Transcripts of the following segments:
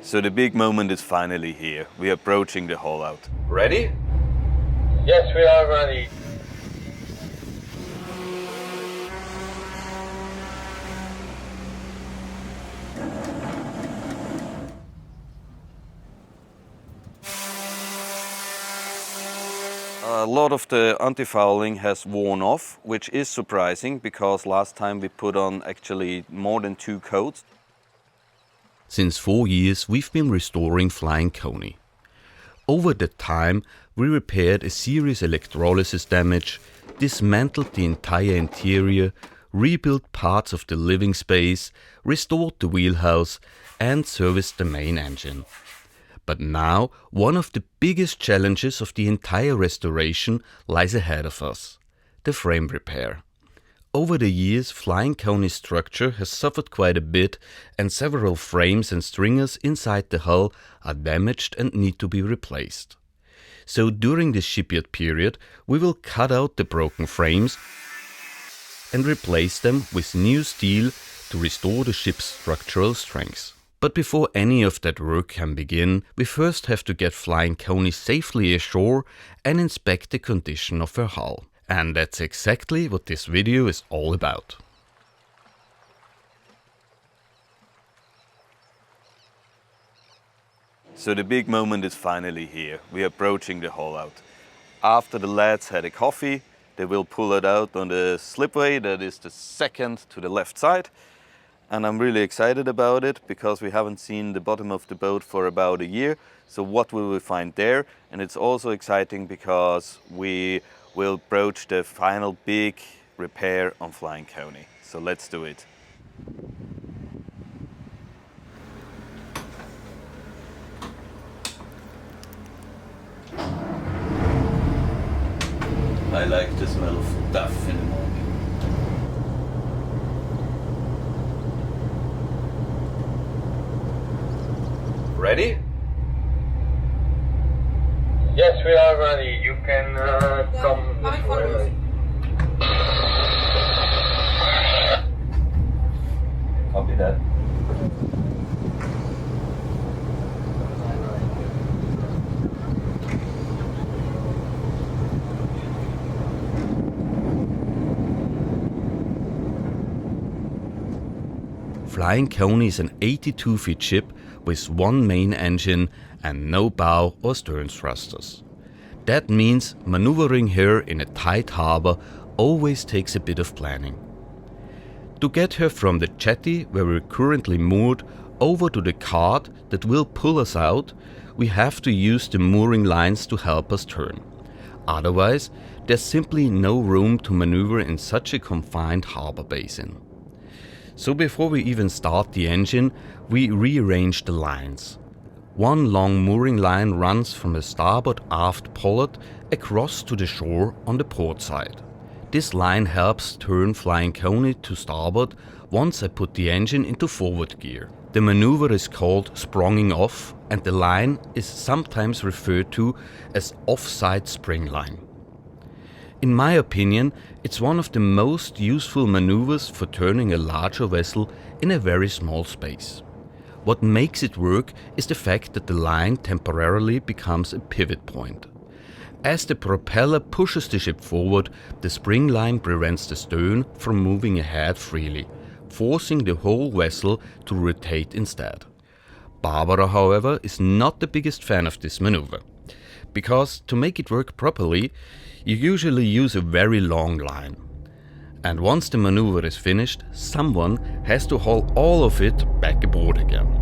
So the big moment is finally here. We are approaching the hull out. Ready? Yes, we are ready. A lot of the antifouling has worn off, which is surprising because last time we put on actually more than 2 coats. Since 4 years we've been restoring Flying Coney. Over that time we repaired a serious electrolysis damage, dismantled the entire interior, rebuilt parts of the living space, restored the wheelhouse and serviced the main engine. But now one of the biggest challenges of the entire restoration lies ahead of us: the frame repair. Over the years, Flying Coney's structure has suffered quite a bit, and several frames and stringers inside the hull are damaged and need to be replaced. So during the shipyard period, we will cut out the broken frames and replace them with new steel to restore the ship's structural strength. But before any of that work can begin, we first have to get Flying Coney safely ashore and inspect the condition of her hull. And that's exactly what this video is all about. So the big moment is finally here. We are approaching the hull out. After the lads had a coffee, they will pull it out on the slipway that is the second to the left side. And I'm really excited about it because we haven't seen the bottom of the boat for about a year. So what will we find there? And it's also exciting because we will approach the final big repair on Flying Coney. So let's do it. I like the smell of duff in the morning. Ready? Yes, we are ready. You can come this way. Copy that. Flying Coney is an 82-feet ship with one main engine and no bow or stern thrusters. That means maneuvering her in a tight harbor always takes a bit of planning. To get her from the jetty where we're currently moored over to the cart that will pull us out, we have to use the mooring lines to help us turn. Otherwise, there's simply no room to maneuver in such a confined harbor basin. So before we even start the engine, we rearrange the lines. One long mooring line runs from the starboard aft pollard across to the shore on the port side. This line helps turn Flying Coney to starboard once I put the engine into forward gear. The maneuver is called spronging off, and the line is sometimes referred to as offside spring line. In my opinion, it's one of the most useful maneuvers for turning a larger vessel in a very small space. What makes it work is the fact that the line temporarily becomes a pivot point. As the propeller pushes the ship forward, the spring line prevents the stern from moving ahead freely, forcing the whole vessel to rotate instead. Barbara, however, is not the biggest fan of this maneuver, because to make it work properly, you usually use a very long line. And once the maneuver is finished, someone has to haul all of it back aboard again.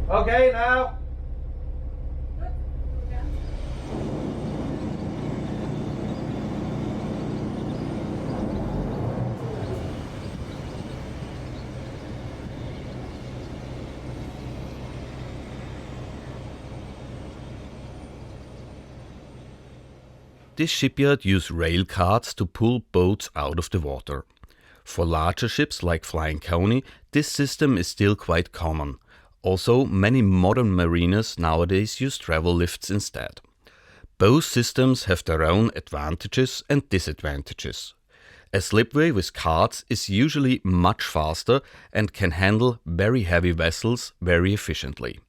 Okay, now. This shipyard uses rail carts to pull boats out of the water. For larger ships like Flying Coney, this system is still quite common. Also, many modern mariners nowadays use travel lifts instead. Both systems have their own advantages and disadvantages. A slipway with carts is usually much faster and can handle very heavy vessels very efficiently.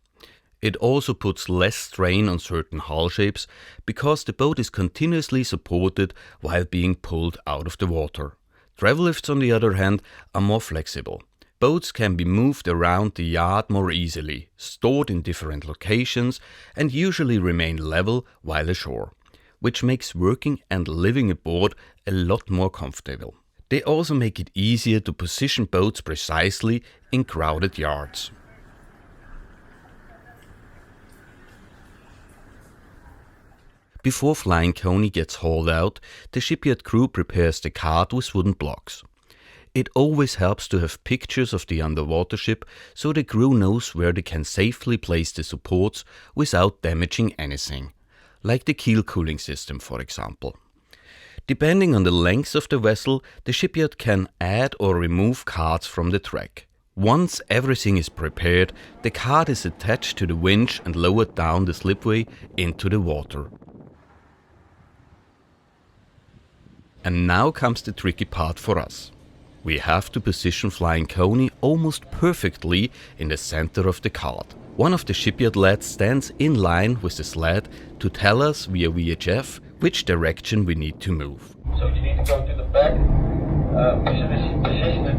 It also puts less strain on certain hull shapes because the boat is continuously supported while being pulled out of the water. Travel lifts, on the other hand, are more flexible. Boats can be moved around the yard more easily, stored in different locations, and usually remain level while ashore, which makes working and living aboard a lot more comfortable. They also make it easier to position boats precisely in crowded yards. Before Flying Coney gets hauled out, the shipyard crew prepares the cart with wooden blocks. It always helps to have pictures of the underwater ship so the crew knows where they can safely place the supports without damaging anything, like the keel cooling system, for example. Depending on the length of the vessel, the shipyard can add or remove carts from the track. Once everything is prepared, the cart is attached to the winch and lowered down the slipway into the water. And now comes the tricky part for us. We have to position Flying Coney almost perfectly in the center of the cart. One of the shipyard lads stands in line with the sled to tell us via VHF which direction we need to move. So you need to go to the back, position it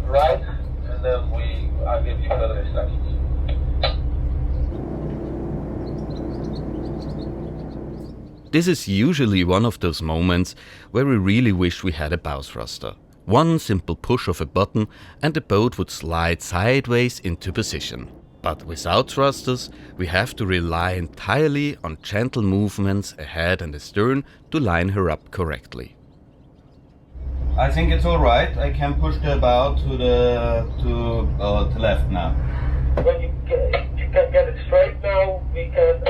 right, and then I'll give you further instructions. This is usually one of those moments where we really wish we had a bow thruster. One simple push of a button and the boat would slide sideways into position. But without thrusters, we have to rely entirely on gentle movements ahead and astern to line her up correctly. I think it's all right. I can push the bow to the left now. When you can get it straight now, we can.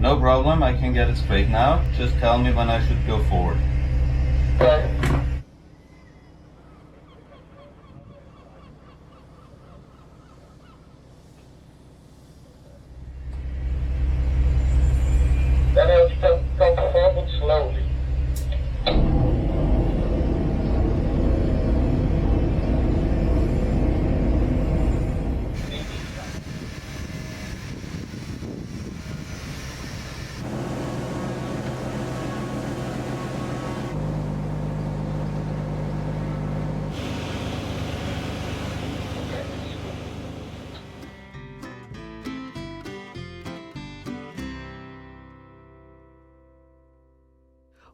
No problem, I can get it straight now. Just tell me when I should go forward. Okay. Then I will come forward slowly.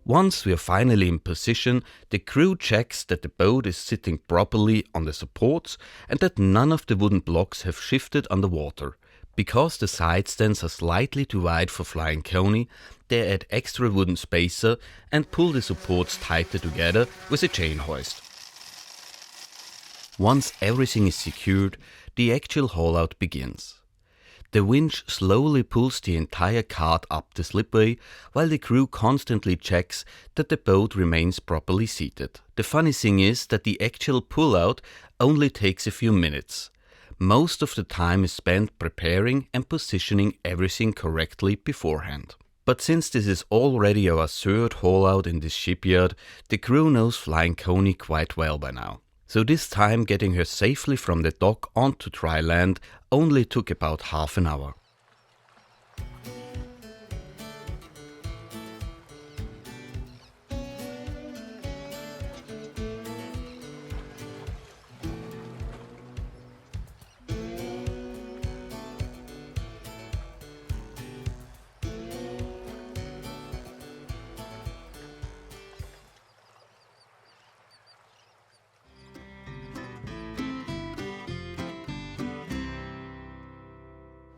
Once we are finally in position, the crew checks that the boat is sitting properly on the supports and that none of the wooden blocks have shifted underwater. Because the side stands are slightly too wide for Flying Coney, they add extra wooden spacer and pull the supports tighter together with a chain hoist. Once everything is secured, the actual haul-out begins. The winch slowly pulls the entire cart up the slipway, while the crew constantly checks that the boat remains properly seated. The funny thing is that the actual pull-out only takes a few minutes. Most of the time is spent preparing and positioning everything correctly beforehand. But since this is already our third haul-out in this shipyard, the crew knows Flying Coney quite well by now. So this time getting her safely from the dock onto dry land only took about half an hour.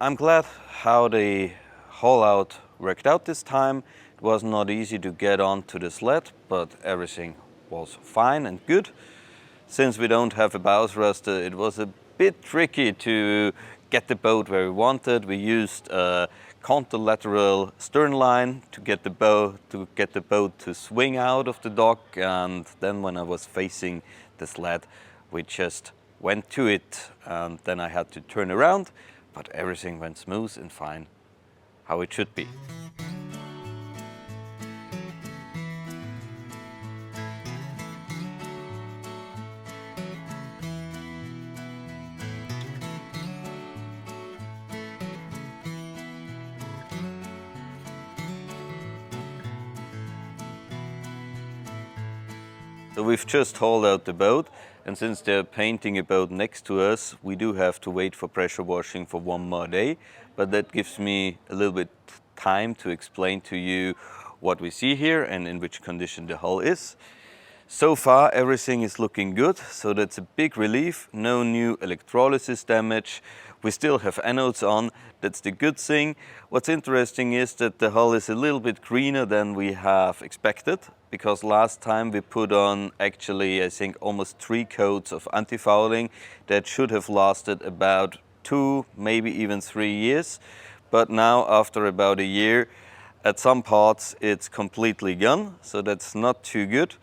I'm glad how the haul out worked out this time. It was not easy to get onto the sled, but everything was fine and good. Since we don't have a bow thruster, it was a bit tricky to get the boat where we wanted. We used a contralateral stern line to get the boat to swing out of the dock, and then when I was facing the sled, we just went to it, and then I had to turn around, but everything went smooth and fine, how it should be. So we've just hauled out the boat, and since they're painting a boat next to us, we do have to wait for pressure washing for one more day, but that gives me a little bit time to explain to you what we see here and in which condition the hull is. So far everything is looking good, so that's a big relief. No new electrolysis damage. We still have anodes on, that's the good thing. What's interesting is that the hull is a little bit greener than we have expected, because last time we put on actually I think almost 3 coats of antifouling that should have lasted about 2, maybe even 3 years. But now after about a year, at some parts it's completely gone, so that's not too good.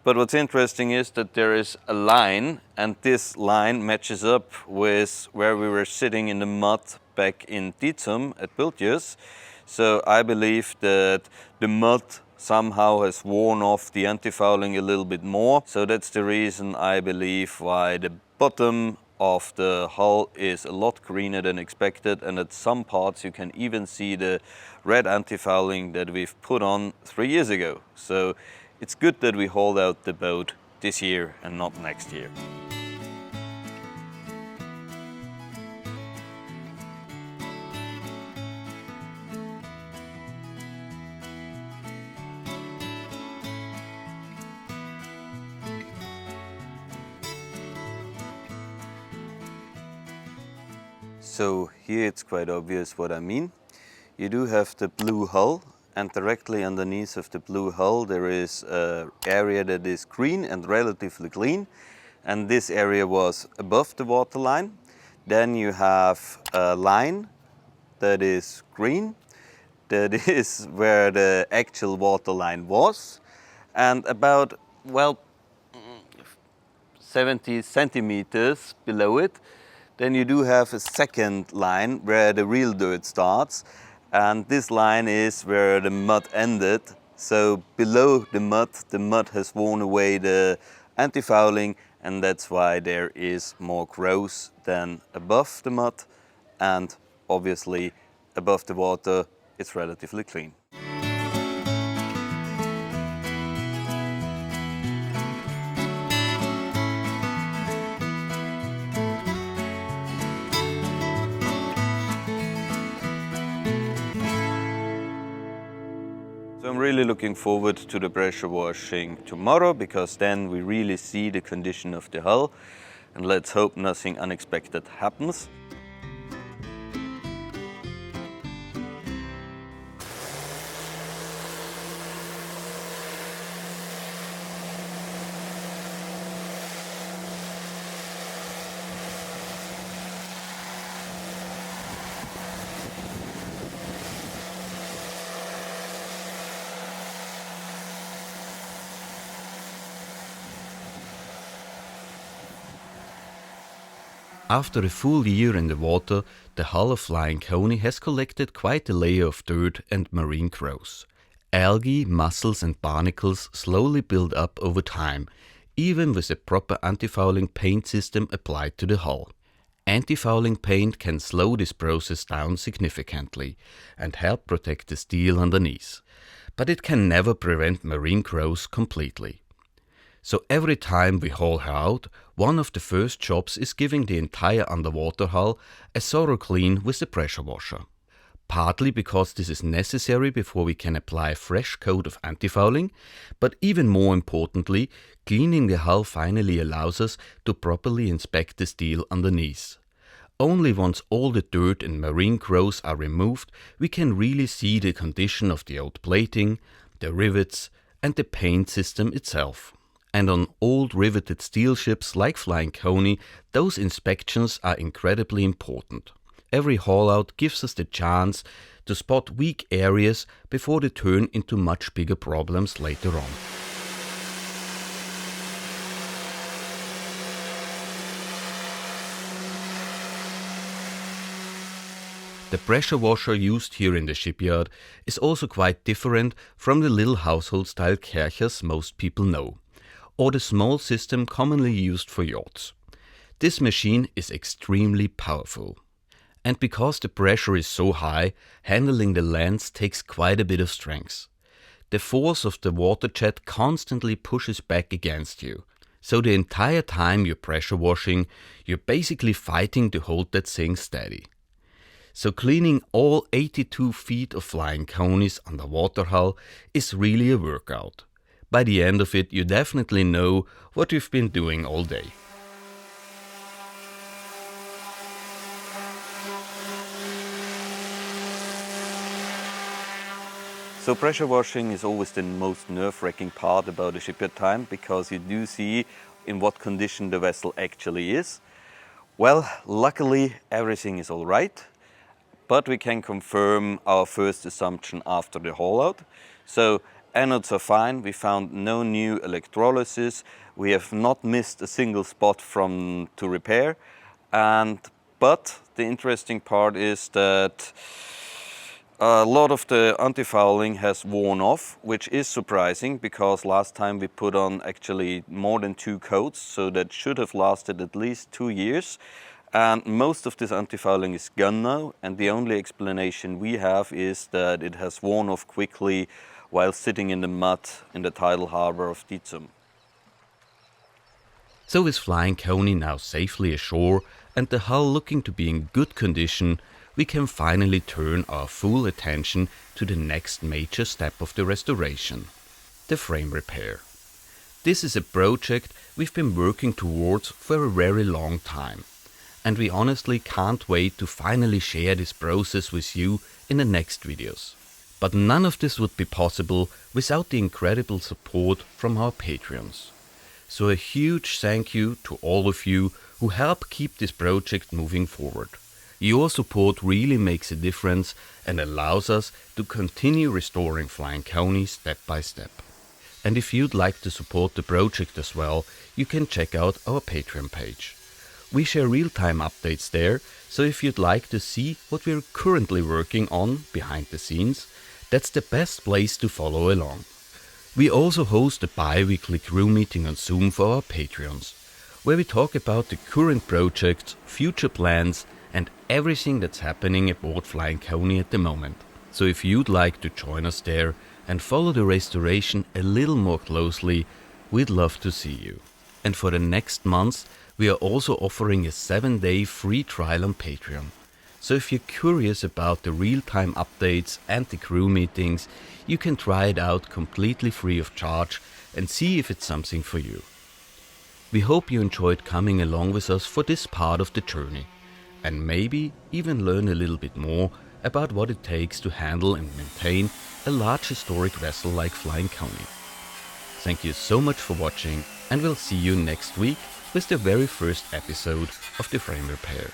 But what's interesting is that there is a line, and this line matches up with where we were sitting in the mud back in Dietzum at Biltjes. So I believe that the mud somehow has worn off the antifouling a little bit more. So that's the reason I believe why the bottom of the hull is a lot greener than expected, and at some parts you can even see the red antifouling that we've put on 3 years ago. So it's good that we hauled out the boat this year and not next year. So here it's quite obvious what I mean. You do have the blue hull, and directly underneath of the blue hull there is an area that is green and relatively clean, and this area was above the waterline. Then you have a line that is green, that is where the actual waterline was, and about, well, 70 centimeters below it, then you do have a second line where the real dirt starts. And this line is where the mud ended. So below the mud has worn away the antifouling, and that's why there is more growth than above the mud. And obviously above the water it's relatively clean. So I'm really looking forward to the pressure washing tomorrow, because then we really see the condition of the hull, and let's hope nothing unexpected happens. After a full year in the water, the hull of Flying Coney has collected quite a layer of dirt and marine growth. Algae, mussels and barnacles slowly build up over time, even with a proper antifouling paint system applied to the hull. Antifouling paint can slow this process down significantly and help protect the steel underneath, but it can never prevent marine growth completely. So every time we haul her out, one of the first jobs is giving the entire underwater hull a thorough clean with the pressure washer. Partly because this is necessary before we can apply a fresh coat of antifouling, but even more importantly, cleaning the hull finally allows us to properly inspect the steel underneath. Only once all the dirt and marine growth are removed, we can really see the condition of the old plating, the rivets and the paint system itself. And on old riveted steel ships like Flying Coney, those inspections are incredibly important. Every haul-out gives us the chance to spot weak areas before they turn into much bigger problems later on. The pressure washer used here in the shipyard is also quite different from the little household-style Kerchers most people know, or the small system commonly used for yachts. This machine is extremely powerful. And because the pressure is so high, handling the lens takes quite a bit of strength. The force of the water jet constantly pushes back against you. So the entire time you're pressure washing, you're basically fighting to hold that thing steady. So cleaning all 82 feet of Flying Coney's underwater hull is really a workout. By the end of it, you definitely know what you've been doing all day. So pressure washing is always the most nerve-wracking part about a shipyard time, because you do see in what condition the vessel actually is. Well, luckily everything is all right, but we can confirm our first assumption after the haul-out. So anodes are fine, we found no new electrolysis, we have not missed a single spot to repair, but the interesting part is that a lot of the antifouling has worn off, which is surprising because last time we put on actually more than 2 coats, so that should have lasted at least 2 years. And most of this antifouling is gone now, and the only explanation we have is that it has worn off quickly while sitting in the mud in the tidal harbor of Dizum. So is Flying Coney now safely ashore and the hull looking to be in good condition, we can finally turn our full attention to the next major step of the restoration, the frame repair. This is a project we've been working towards for a very long time, and we honestly can't wait to finally share this process with you in the next videos. But none of this would be possible without the incredible support from our Patreons. So a huge thank you to all of you who help keep this project moving forward. Your support really makes a difference and allows us to continue restoring Flying Coney step by step. And if you'd like to support the project as well, you can check out our Patreon page. We share real-time updates there, so if you'd like to see what we're currently working on behind the scenes, that's the best place to follow along. We also host a bi-weekly crew meeting on Zoom for our Patreons, where we talk about the current projects, future plans, and everything that's happening aboard Flying Coney at the moment. So if you'd like to join us there and follow the restoration a little more closely, we'd love to see you. And for the next month, we are also offering a 7-day free trial on Patreon. So if you're curious about the real-time updates and the crew meetings, you can try it out completely free of charge and see if it's something for you. We hope you enjoyed coming along with us for this part of the journey, and maybe even learn a little bit more about what it takes to handle and maintain a large historic vessel like Flying Coney. Thank you so much for watching, and we'll see you next week with the very first episode of the frame repair.